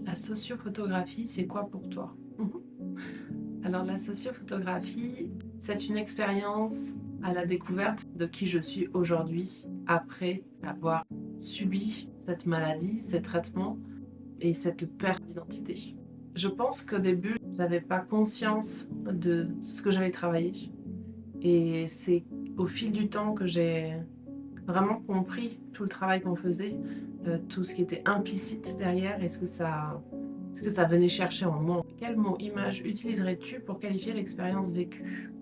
La sociophotographie, c'est quoi pour toi? Alors la sociophotographie, c'est une expérience à la découverte de qui je suis aujourd'hui, après avoir subi cette maladie, ces traitements et cette perte d'identité. Je pense qu'au début, j'avais pas conscience de ce que j'allais travailler et c'est au fil du temps que j'ai vraiment compris tout le travail qu'on faisait, tout ce qui était implicite derrière et ce que ça venait chercher en moi. Quel mot, image utiliserais-tu pour qualifier l'expérience vécue?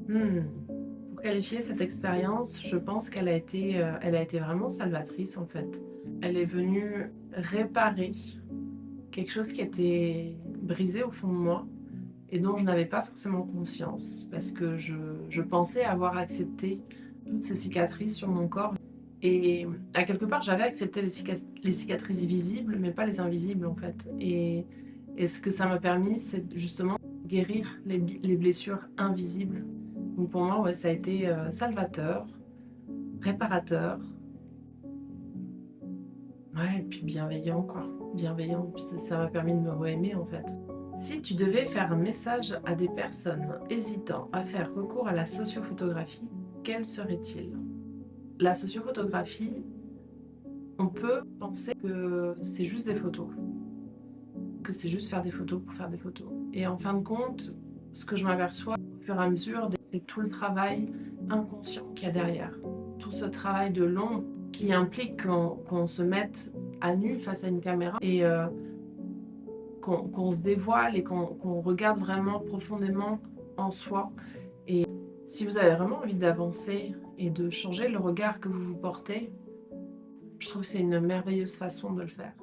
Mmh. Pour qualifier cette expérience, je pense qu'elle a été vraiment salvatrice en fait. Elle est venue réparer quelque chose qui était brisé au fond de moi et dont je n'avais pas forcément conscience parce que je pensais avoir accepté toutes ces cicatrices sur mon corps et à quelque part j'avais accepté les cicatrices visibles mais pas les invisibles en fait et ce que ça m'a permis c'est justement guérir les blessures invisibles. Donc pour moi ouais, ça a été salvateur, réparateur, ouais, et puis bienveillant quoi, bienveillant, puis ça m'a permis de me re-aimer en fait. Si tu devais faire un message à des personnes hésitant à faire recours à la sociophotographie, quel serait-il? La sociophotographie, on peut penser que c'est juste des photos, que c'est juste faire des photos pour faire des photos. Et en fin de compte, ce que je m'aperçois au fur et à mesure, c'est tout le travail inconscient qu'il y a derrière. Tout ce travail de l'ombre qui implique qu'on se mette à nu face à une caméra et qu'on se dévoile et qu'on regarde vraiment profondément en soi. Et si vous avez vraiment envie d'avancer et de changer le regard que vous vous portez, je trouve que c'est une merveilleuse façon de le faire.